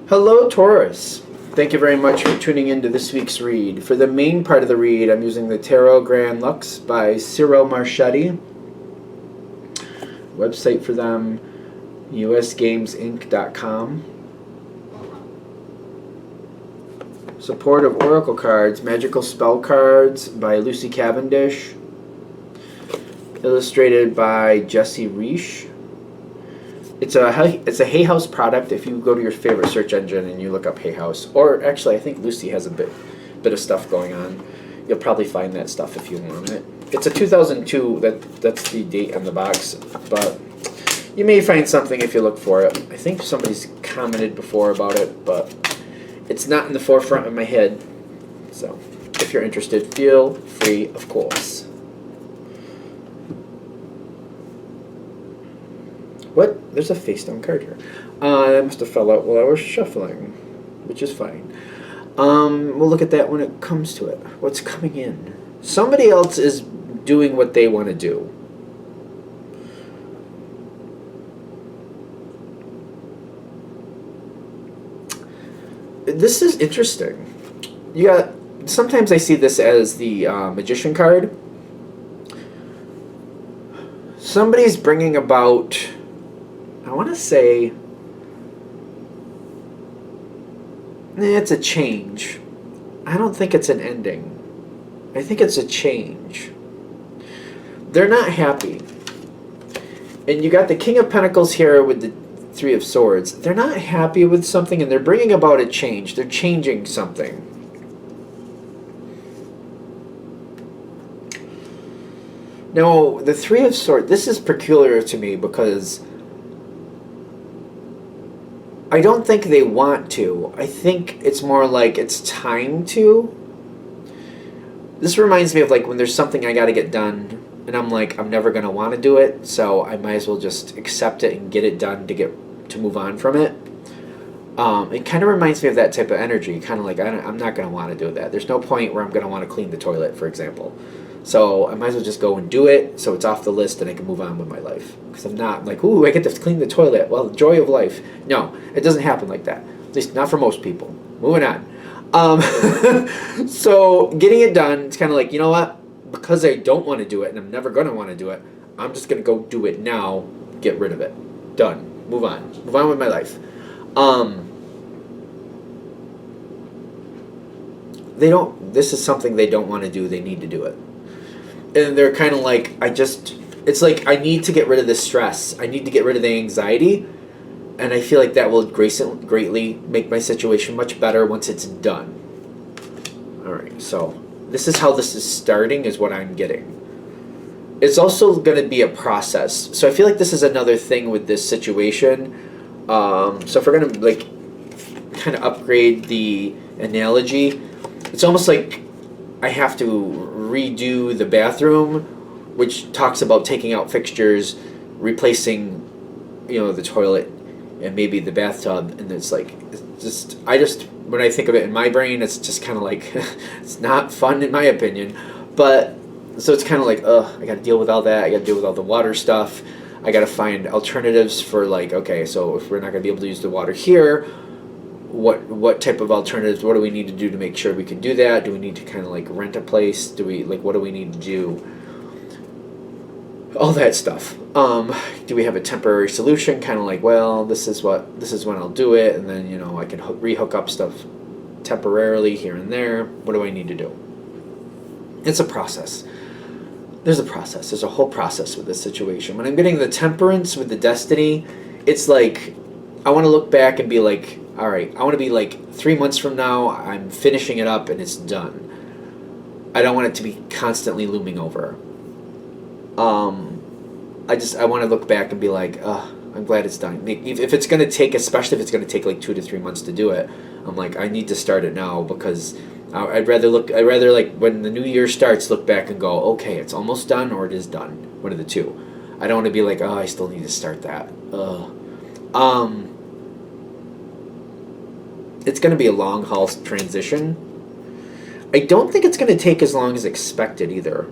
Hello, Taurus. Thank you very much for tuning into this week's read. For the main part of the read, I'm using the Tarot Grand Lux by Cyril Marchetti. Website for them, usgamesinc.com. Support of Oracle cards, Magical Spell Cards by Lucy Cavendish. Illustrated by Jesse Reish. It's a Hay House product. If you go to your favorite search engine and you look up Hay House, or actually I think Lucy has a bit of stuff going on, you'll probably find that stuff if you want it. It's a 2002. That's the date on the box, but you may find something if you look for it. I think somebody's commented before about it, but it's not in the forefront of my head. So if you're interested, feel free, of course. What? There's a face down card here. That must have fell out while I was shuffling, which is fine. We'll look at that when it comes to it. What's coming in? Somebody else is doing what they want to do. This is interesting. Sometimes I see this as the Magician card. Somebody's bringing about, I want to say, it's a change. I don't think it's an ending. I think it's a change. They're not happy. And you got the King of Pentacles here with the Three of Swords. They're not happy with something and they're bringing about a change. They're changing something. Now, the Three of Swords, this is peculiar to me because I don't think they want to. I think it's more like it's time to. This reminds me of like when there's something I got to get done and I'm like, I'm never going to want to do it, so I might as well just accept it and get it done to move on from it. It kind of reminds me of that type of energy, kind of like I'm not going to want to do that. There's no point where I'm going to want to clean the toilet, for example. So I might as well just go and do it so it's off the list and I can move on with my life. Because I'm not like, ooh, I get to clean the toilet. Well, the joy of life. No, it doesn't happen like that. At least not for most people. Moving on. So getting it done, it's kind of like, you know what? Because I don't want to do it and I'm never going to want to do it, I'm just going to go do it now, get rid of it. Done. Move on. Move on with my life. This is something they don't want to do. They need to do it. And they're kind of like, it's like I need to get rid of this stress. I need to get rid of the anxiety. And I feel like that will greatly make my situation much better once it's done. Alright, so this is how this is starting is what I'm getting. It's also going to be a process. So I feel like this is another thing with this situation. So if we're going to like kind of upgrade the analogy, it's almost like I have to redo the bathroom, which talks about taking out fixtures, replacing, the toilet and maybe the bathtub, and it's like, when I think of it in my brain, it's just kind of like, it's not fun in my opinion, but, so it's kind of like, I gotta deal with all that, I gotta deal with all the water stuff, I gotta find alternatives for like, okay, so if we're not gonna be able to use the water here, what type of alternatives, what do we need to do to make sure we can do that? Do we need to kind of like rent a place? What do we need to do? All that stuff. Do we have a temporary solution? Kind of like, well, this is when I'll do it, and then I can rehook up stuff temporarily here and there. What do I need to do? It's a process. There's a process. There's a whole process with this situation. When I'm getting the Temperance with the Destiny, it's like I want to look back and be like, all right, I want to be like 3 months from now, I'm finishing it up and it's done. I don't want it to be constantly looming over. I want to look back and be like, I'm glad it's done. If it's going to take, especially if it's going to take like 2 to 3 months to do it, I'm like, I need to start it now because I'd rather like when the new year starts, look back and go, okay, it's almost done or it is done. One of the two. I don't want to be like, I still need to start that. It's going to be a long haul transition. I don't think it's going to take as long as expected either.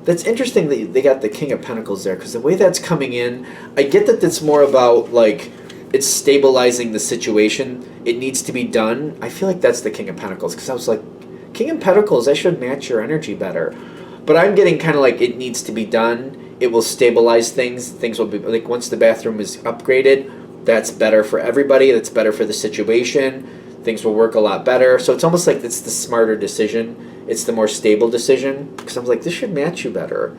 That's interesting that they got the King of Pentacles there, because the way that's coming in, I get that it's more about, like, it's stabilizing the situation. It needs to be done. I feel like that's the King of Pentacles, because I was like, King of Pentacles, that should match your energy better. But I'm getting kind of like, it needs to be done. It will stabilize things. Things will be, like, once the bathroom is upgraded, that's better for everybody. That's better for the situation. Things will work a lot better. So it's almost like it's the smarter decision. It's the more stable decision. Because I'm like, this should match you better.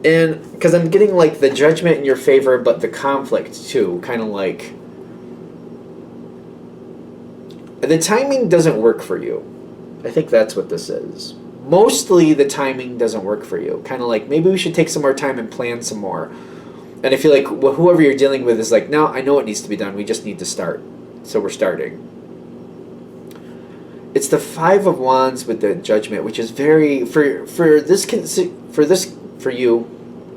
And because I'm getting like the Judgment in your favor, but the conflict too. Kind of like, the timing doesn't work for you. I think that's what this is. Mostly the timing doesn't work for you. Kind of like, maybe we should take some more time and plan some more. And I feel like whoever you're dealing with is like, no, I know it needs to be done. We just need to start. So we're starting. It's the Five of Wands with the Judgment, which is very, for you,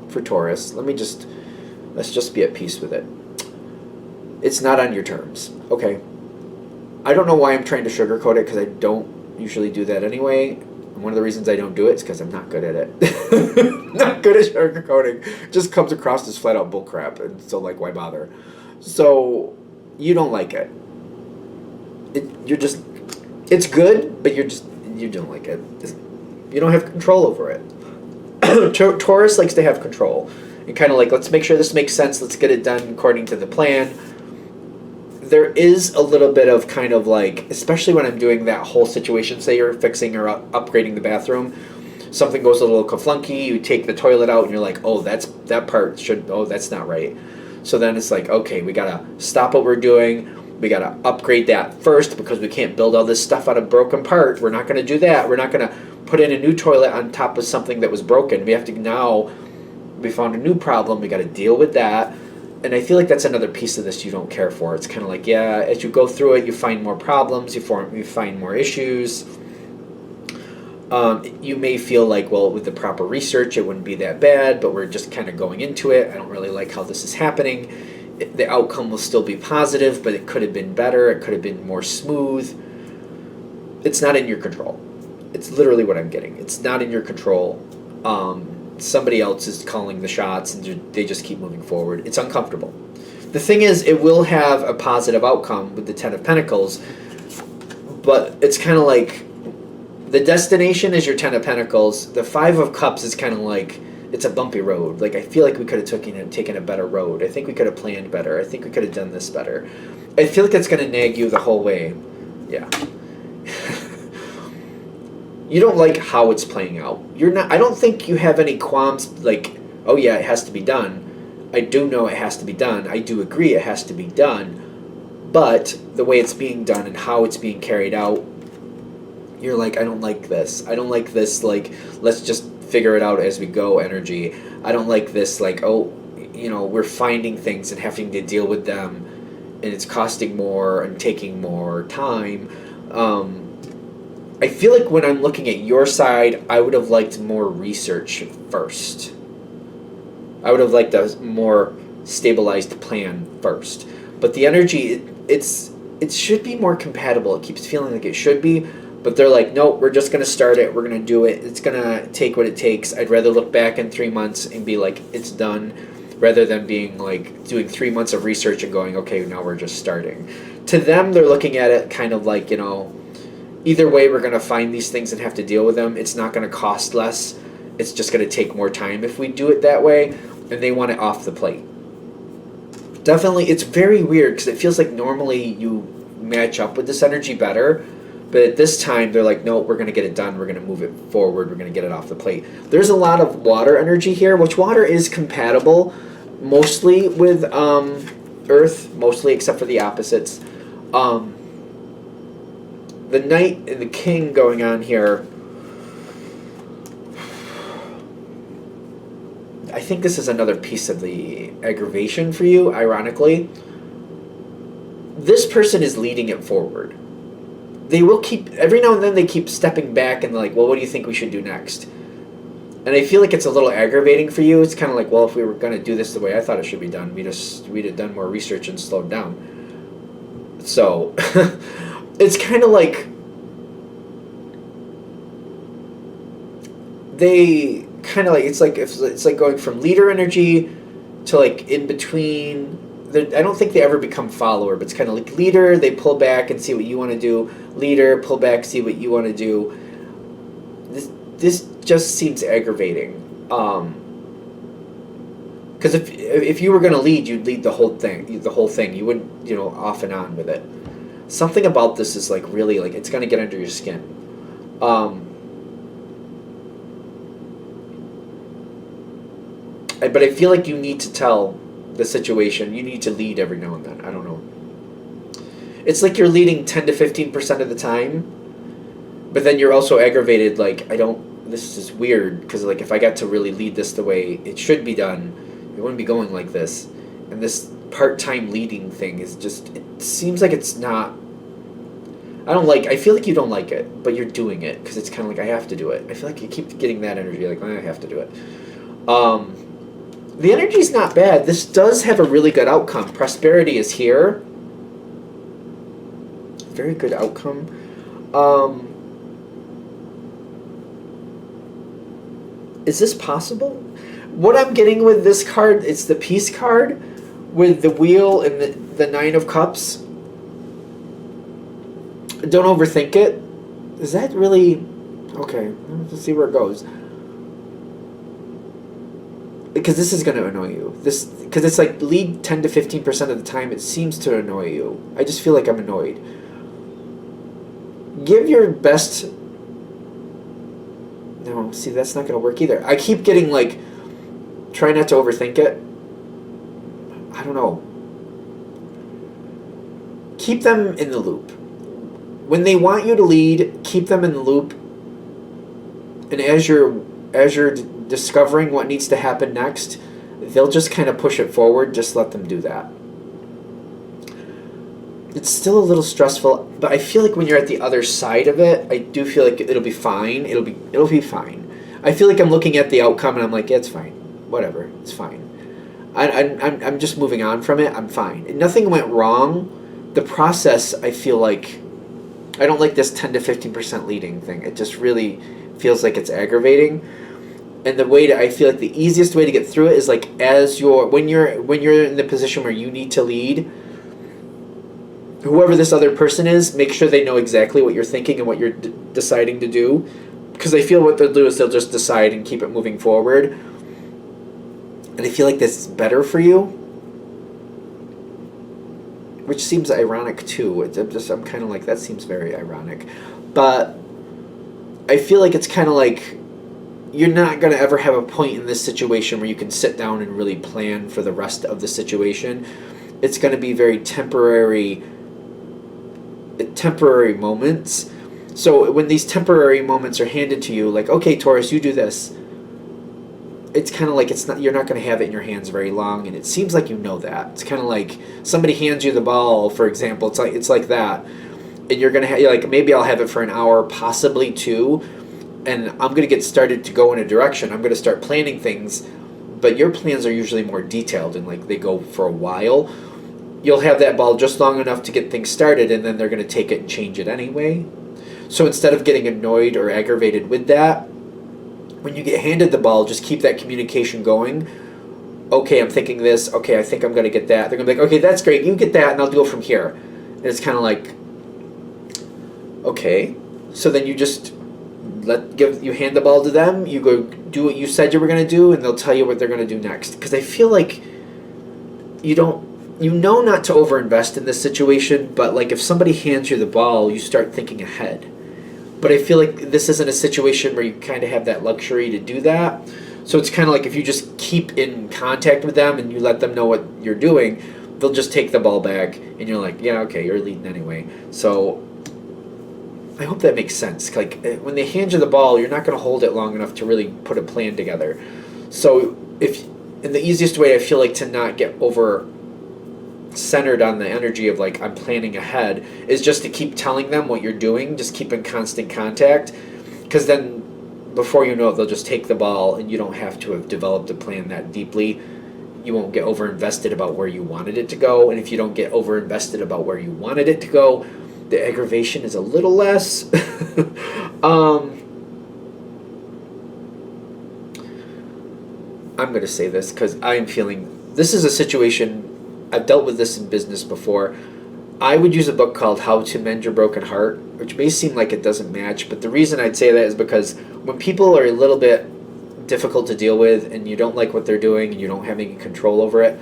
for Taurus, let's just be at peace with it. It's not on your terms. Okay. I don't know why I'm trying to sugarcoat it, because I don't usually do that anyway. And one of the reasons I don't do it is because I'm not good at it. Not good at sugarcoating. It just comes across as flat out bullcrap, and so like, why bother? So you don't like it. It's good, but you don't like it. You don't have control over it. Taurus likes to have control. And kind of like, let's make sure this makes sense. Let's get it done according to the plan. There is a little bit of kind of like, especially when I'm doing that whole situation, say you're fixing or upgrading the bathroom, something goes a little kaflunky, you take the toilet out and you're like, oh, that's not right. So then it's like, okay, we gotta stop what we're doing. We got to upgrade that first, because we can't build all this stuff out of broken parts. We're not going to do that. We're not going to put in a new toilet on top of something that was broken. We have to now, we found a new problem. We got to deal with that. And I feel like that's another piece of this you don't care for. It's kind of like, yeah, as you go through it, you find more problems. You find more issues. You may feel like, well, with the proper research, it wouldn't be that bad, but we're just kind of going into it. I don't really like how this is happening. The outcome will still be positive, but it could have been better. It could have been more smooth. It's not in your control. It's literally what I'm getting. It's not in your control. Somebody else is calling the shots, and they just keep moving forward. It's uncomfortable. The thing is, it will have a positive outcome with the Ten of Pentacles, but it's kind of like, the destination is your Ten of Pentacles. The Five of Cups is kind of like, it's a bumpy road. Like, I feel like we could have taken a better road. I think we could have planned better. I think we could have done this better. I feel like it's going to nag you the whole way. Yeah. You don't like how it's playing out. I don't think you have any qualms like, oh yeah, it has to be done. I do know it has to be done. I do agree it has to be done. But the way it's being done and how it's being carried out, you're like, I don't like this. I don't like this, like, let's just figure it out as we go energy. I don't like this, like, oh, we're finding things and having to deal with them, and it's costing more and taking more time. I feel like when I'm looking at your side, I would have liked more research first. I would have liked a more stabilized plan first. But the energy, it should be more compatible. It keeps feeling like it should be. But they're like, nope, we're just going to start it. We're going to do it. It's going to take what it takes. I'd rather look back in 3 months and be like, it's done, rather than being like doing 3 months of research and going, okay, now we're just starting. To them, they're looking at it kind of like, either way, we're going to find these things and have to deal with them. It's not going to cost less. It's just going to take more time if we do it that way. And they want it off the plate. Definitely, it's very weird, because it feels like normally you match up with this energy better. But at this time, they're like, no, we're going to get it done. We're going to move it forward. We're going to get it off the plate. There's a lot of water energy here, which water is compatible mostly with Earth, mostly except for the opposites. The Knight and the King going on here. I think this is another piece of the aggravation for you, ironically. This person is leading it forward. They will keep, every now and then they keep stepping back and like, well, what do you think we should do next? And I feel like it's a little aggravating for you. It's kind of like, well, if we were going to do this the way I thought it should be done, we'd have done more research and slowed down. So, it's kind of like, they kind of like it's like going from leader energy to like in between. I don't think they ever become follower, but it's kind of like leader. They pull back and see what you want to do. Leader, pull back, see what you want to do. This just seems aggravating. Because if you were going to lead, you'd lead the whole thing. The whole thing. You wouldn't, off and on with it. Something about this is like really like it's going to get under your skin. But I feel like you need to tell the situation. You need to lead every now and then. I don't know. It's like you're leading 10 to 15% of the time, but then you're also aggravated. Like this is weird because like if I got to really lead this the way it should be done, it wouldn't be going like this. And this part-time leading thing is just, it seems like it's not. I feel like you don't like it, but you're doing it because it's kind of like I have to do it. I feel like you keep getting that energy, like I have to do it. The energy's not bad. This does have a really good outcome. Prosperity is here. Very good outcome. Is this possible? What I'm getting with this card, it's the Peace card with the Wheel and the Nine of Cups. Don't overthink it. Is that really... Okay, let's see where it goes. Because this is going to annoy you. Because it's like lead 10 to 15% of the time, it seems to annoy you. I just feel like I'm annoyed. Give your best... No, see, that's not going to work either. I keep getting like... Try not to overthink it. I don't know. Keep them in the loop. When they want you to lead, keep them in the loop. And as you're discovering what needs to happen next, they'll just kind of push it forward. Just let them do that. It's still a little stressful, but I feel like when you're at the other side of it, I do feel like it'll be fine. It'll be fine. I feel like I'm looking at the outcome and I'm like, yeah, it's fine. Whatever, it's fine. I'm just moving on from it. I'm fine. Nothing went wrong. The process, I feel like, I don't like this 10 to 15% leading thing. It just really feels like it's aggravating. And I feel like the easiest way to get through it is like when you're in the position where you need to lead, whoever this other person is, make sure they know exactly what you're thinking and what you're deciding to do. Because I feel what they'll do is they'll just decide and keep it moving forward. And I feel like this is better for you. Which seems ironic too. I'm kind of like, that seems very ironic. But I feel like it's kind of like you're not going to ever have a point in this situation where you can sit down and really plan for the rest of the situation. It's going to be very temporary moments. So when these temporary moments are handed to you, like, okay, Taurus, you do this. It's kind of like you're not going to have it in your hands very long, and it seems like you know that. It's kind of like somebody hands you the ball, for example. It's like that, and you're going to have, like, maybe I'll have it for an hour, possibly two, and I'm going to get started to go in a direction. I'm going to start planning things, but your plans are usually more detailed and like they go for a while. You'll have that ball just long enough to get things started, and then they're going to take it and change it anyway. So instead of getting annoyed or aggravated with that, when you get handed the ball, just keep that communication going. Okay, I'm thinking this. Okay, I think I'm going to get that. They're going to be like, okay, that's great. You get that, and I'll go from here. And it's kind of like, okay. So then you just you hand the ball to them. You go do what you said you were going to do, and they'll tell you what they're going to do next. Because I feel like you know not to overinvest in this situation, but like if somebody hands you the ball, you start thinking ahead. But I feel like this isn't a situation where you kind of have that luxury to do that. So it's kind of like if you just keep in contact with them and you let them know what you're doing, they'll just take the ball back and you're like, yeah, okay, you're leading anyway. So I hope that makes sense. Like when they hand you the ball, you're not going to hold it long enough to really put a plan together. So and the easiest way I feel like to not get over centered on the energy of like I'm planning ahead is just to keep telling them what you're doing, just keep in constant contact, because then before you know it, they'll just take the ball and you don't have to have developed a plan that deeply. You won't get over-invested about where you wanted it to go, and if you don't get over-invested about where you wanted it to go, the aggravation is a little less. I'm going to say this because I am feeling this is a situation. I've dealt with this in business before. I would use a book called How to Mend Your Broken Heart, which may seem like it doesn't match, but the reason I'd say that is because when people are a little bit difficult to deal with and you don't like what they're doing and you don't have any control over it,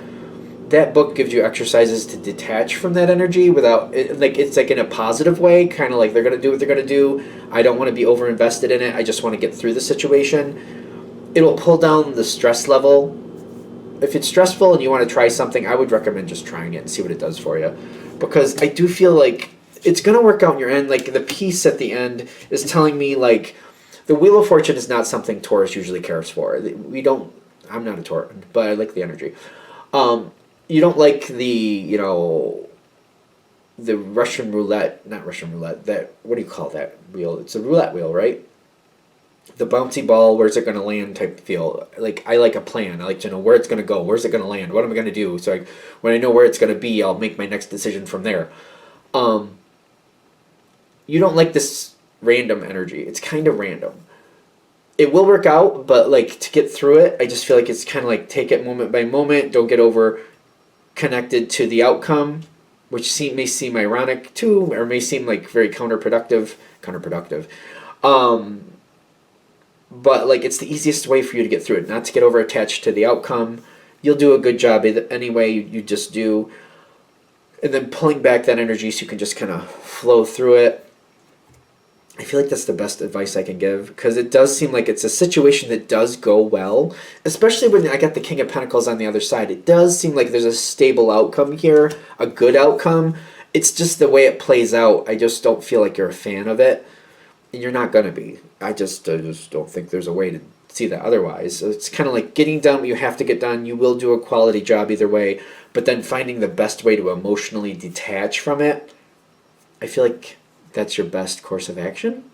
that book gives you exercises to detach from that energy without it's like in a positive way, kind of like they're going to do what they're going to do. I don't want to be over invested in it. I just want to get through the situation. It'll pull down the stress level. If it's stressful and you want to try something, I would recommend just trying it and see what it does for you, because I do feel like it's going to work out in your end. Like the peace at the end is telling me like the Wheel of Fortune is not something Taurus usually cares for. We don't. I'm not a Taurus, but I like the energy. You don't like the Russian roulette, not Russian roulette, that, what do you call that wheel? It's a roulette wheel, right? The bouncy ball, where's it going to land type feel. Like, I like a plan. I like to know where it's going to go. Where's it going to land? What am I going to do? So when I know where it's going to be, I'll make my next decision from there. You don't like this random energy. It's kind of random. It will work out, but like to get through it, I just feel like it's kind of like take it moment by moment. Don't get over connected to the outcome, which may seem ironic too, or may seem like very counterproductive. But like it's the easiest way for you to get through it, not to get over attached to the outcome. You'll do a good job anyway. You just do, and then pulling back that energy so you can just kind of flow through it. I feel like that's the best advice I can give, because it does seem like it's a situation that does go well, especially when I got the King of Pentacles on the other side. It does seem like there's a stable outcome here, a good outcome. It's just the way it plays out. I just don't feel like you're a fan of it, and you're not going to be. I just don't think there's a way to see that otherwise. So it's kind of like getting done what you have to get done. You will do a quality job either way, but then finding the best way to emotionally detach from it, I feel like that's your best course of action.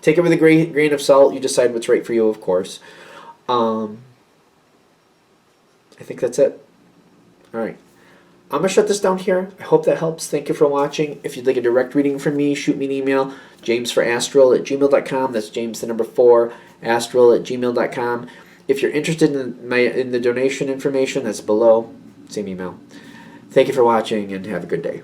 Take it with a grain of salt. You decide what's right for you, of course. I think that's it. All right. I'm going to shut this down here. I hope that helps. Thank you for watching. If you'd like a direct reading from me, shoot me an email, jamesforastral@gmail.com. That's James, the number 4, astral@gmail.com. If you're interested in the donation information, that's below. Same email. Thank you for watching, and have a good day.